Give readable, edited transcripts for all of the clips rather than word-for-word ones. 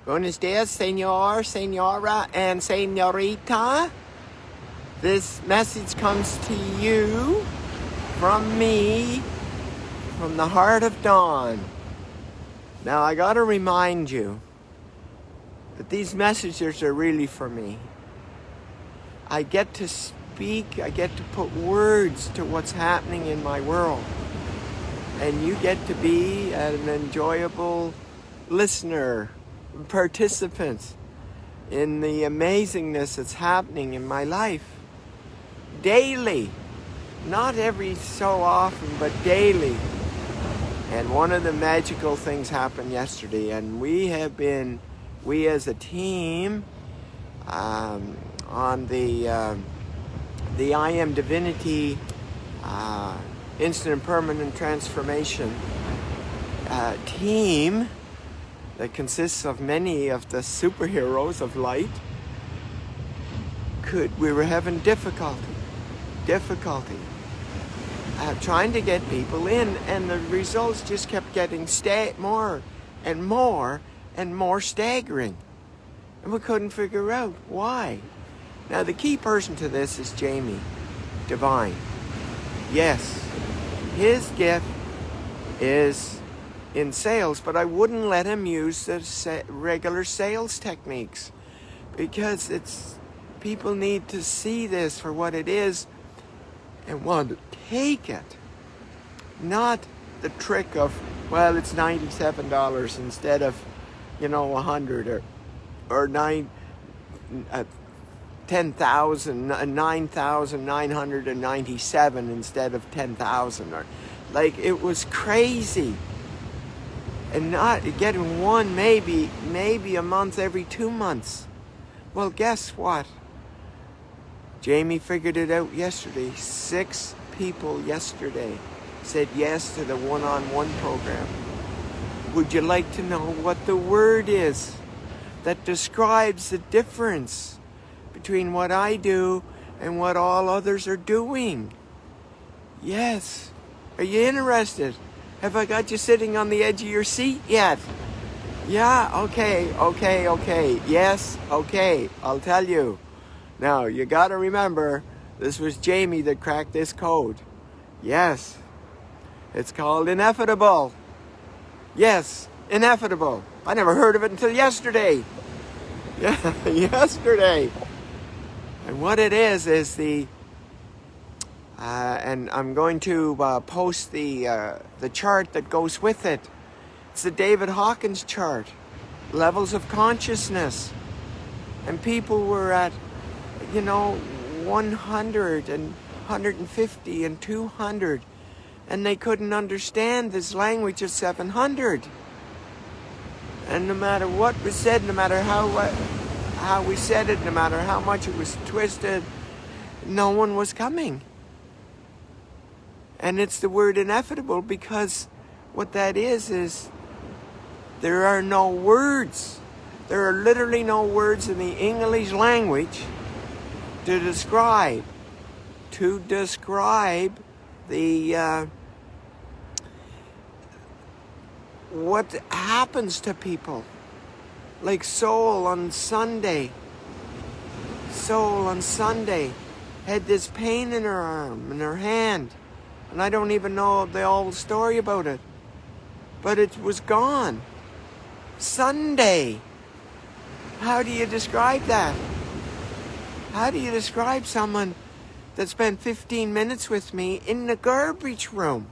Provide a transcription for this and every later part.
Buenos dias, senor, senora, and senorita. This message comes to you from me, from the heart of dawn. Now, I gotta remind you that these messages are really for me. I get to speak, I get to put words to what's happening in my world. And you get to be an enjoyable listener, participant in the amazingness that's happening in my life. Daily. Not every so often, but daily. And one of the magical things happened yesterday, and we as a team, on the I Am Divinity Instant and Permanent Transformation team that consists of many of the superheroes of light, we were having difficulty trying to get people in, and the results just kept getting more and more and more staggering, and we couldn't figure out why. Now, the key person to this is Jamie Divine. Yes, his gift is in sales, but I wouldn't let him use the regular sales techniques, because people need to see this for what it is and want to take it. Not the trick of, well, it's $97 instead of, $100 or $9,997 instead of $10,000, or like, it was crazy. And not getting one, maybe a month every 2 months. Well, guess what? Jamie figured it out yesterday. 6 people yesterday said yes to the one-on-one program. Would you like to know what the word is that describes the difference between what I do and what all others are doing? Yes. Are you interested? Have I got you sitting on the edge of your seat yet? Yeah, okay. Yes, okay, I'll tell you. Now, you gotta remember, this was Jamie that cracked this code. Yes, it's called inevitable. Yes, inevitable. I never heard of it until yesterday. Yeah, yesterday. And what it is the, and I'm going to post the chart that goes with it. It's the David Hawkins chart, levels of consciousness. And people were at, 100 and 150 and 200. And they couldn't understand this language of 700. And no matter what was said, no matter how we said it, no matter how much it was twisted, no one was coming. And it's the word inevitable, because what that is there are no words. There are literally no words in the English language to describe the what happens to people. Like Soul on Sunday had this pain in her arm, in her hand, and I don't even know the whole story about it, but it was gone. Sunday. How do you describe that? How do you describe someone that spent 15 minutes with me in the garbage room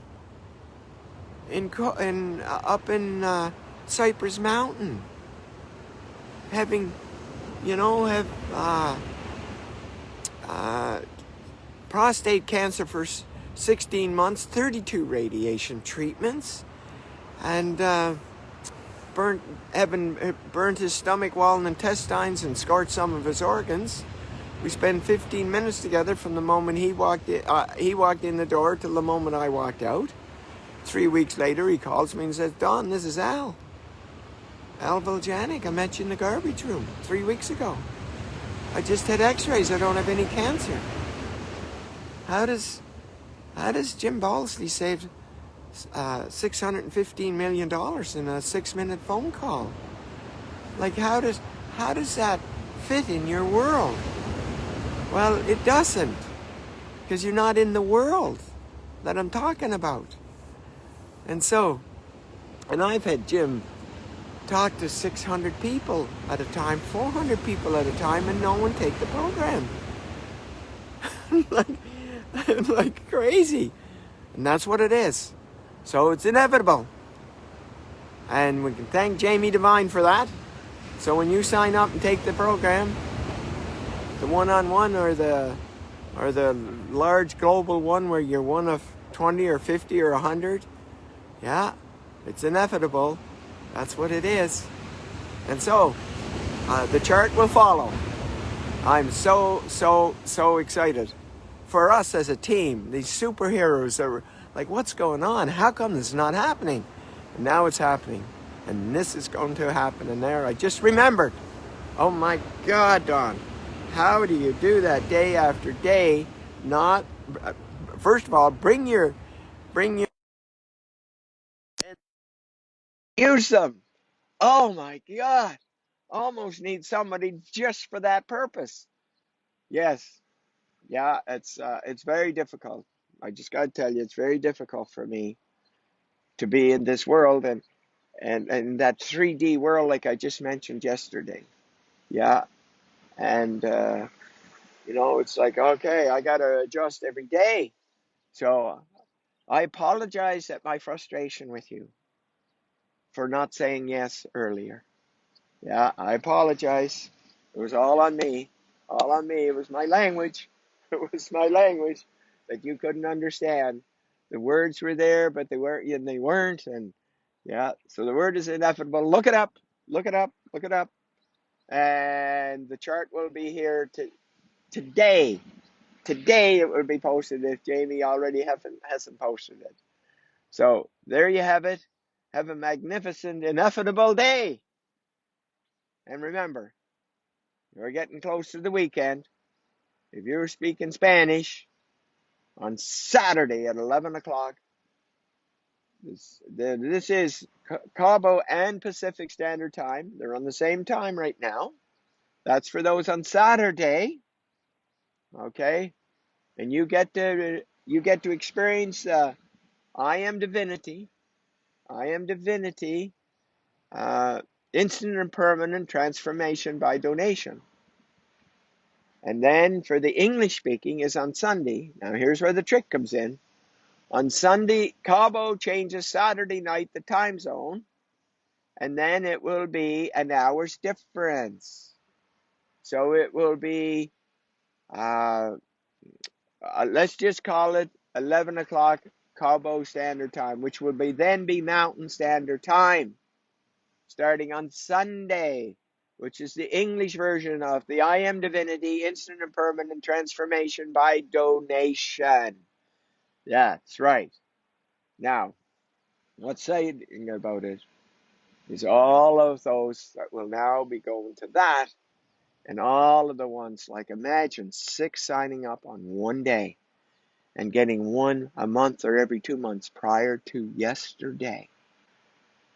up in Cypress Mountain, having, prostate cancer for 16 months, 32 radiation treatments, and burnt his stomach wall and intestines and scorched some of his organs. We spent 15 minutes together from the moment he walked in the door till the moment I walked out. 3 weeks later, he calls me and says, "Don, this is Al Voljanik. I met you in the garbage room 3 weeks ago. I just had x-rays. I don't have any cancer." How does Jim Balsley save $615 million in a 6-minute phone call? Like, how does that fit in your world? Well, it doesn't, because you're not in the world that I'm talking about. And I've had Jim talk to 600 people at a time, 400 people at a time, and no one take the program. like crazy. And that's what it is. So it's inevitable. And we can thank Jamie Devine for that. So when you sign up and take the program, the one-on-one or the large global one where you're one of 20 or 50 or 100, yeah, it's inevitable. That's what it is. And so the chart will follow. I'm so excited. For us as a team, these superheroes are like, what's going on? How come this is not happening? And now it's happening. And this is going to happen. And there, I just remembered. Oh my God, Don. How do you do that day after day? Not, first of all, bring your, use them. Oh my God. Almost need somebody just for that purpose. Yes. Yeah, it's very difficult. I just got to tell you, it's very difficult for me to be in this world and that 3D world like I just mentioned yesterday. Yeah. And, it's like, okay, I got to adjust every day. So I apologize at my frustration with you for not saying yes earlier. Yeah, I apologize. It was all on me. All on me. It was my language. It was my language that you couldn't understand. The words were there, but they weren't. And yeah, so the word is ineffable. Look it up. Look it up. Look it up. And the chart will be here today. Today it will be posted if Jamie already hasn't posted it. So there you have it. Have a magnificent, ineffable day. And remember, you're getting close to the weekend. If you're speaking Spanish on Saturday at 11 o'clock, this is Cabo and Pacific Standard Time. They're on the same time right now. That's for those on Saturday. Okay? And you get to experience I am divinity. I am divinity. Instant and permanent transformation by donation. And then for the English speaking is on Sunday. Now here's where the trick comes in. On Sunday, Cabo changes Saturday night the time zone, and then it will be an hour's difference. So it will be, let's just call it 11 o'clock Cabo Standard Time, which will then be Mountain Standard Time, starting on Sunday, which is the English version of the I Am Divinity Instant and Permanent Transformation by Donation. That's right. Now, what's saying about it is all of those that will now be going to that, and all of the ones, like imagine 6 signing up on one day and getting one a month or every 2 months prior to yesterday.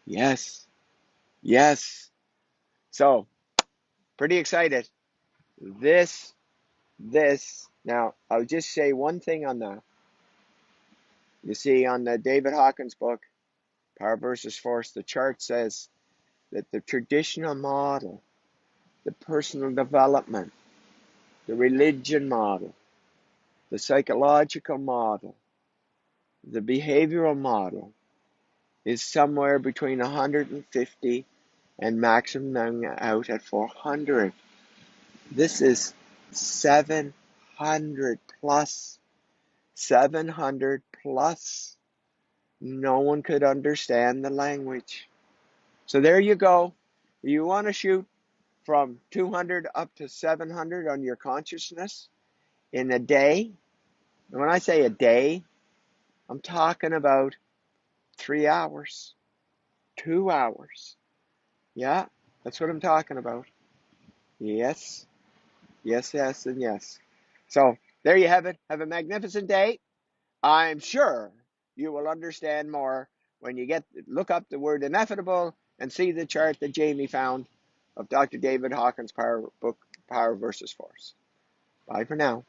Yes. Yes. So, pretty excited. This, now, I'll just say one thing on you see, on the David Hawkins book, Power versus Force, the chart says that the traditional model, the personal development, the religion model, the psychological model, the behavioral model is somewhere between 150 and maximum out at 400. This is 700 plus. 700 plus. No one could understand the language. So there you go. You want to shoot from 200 up to 700 on your consciousness in a day. And when I say a day, I'm talking about 3 hours, 2 hours. Yeah, that's what I'm talking about. Yes, yes, yes, and yes. So there you have it. Have a magnificent day. I'm sure you will understand more when you look up the word inevitable and see the chart that Jamie found. of Dr. David Hawkins' book, Power versus Force. Bye for now.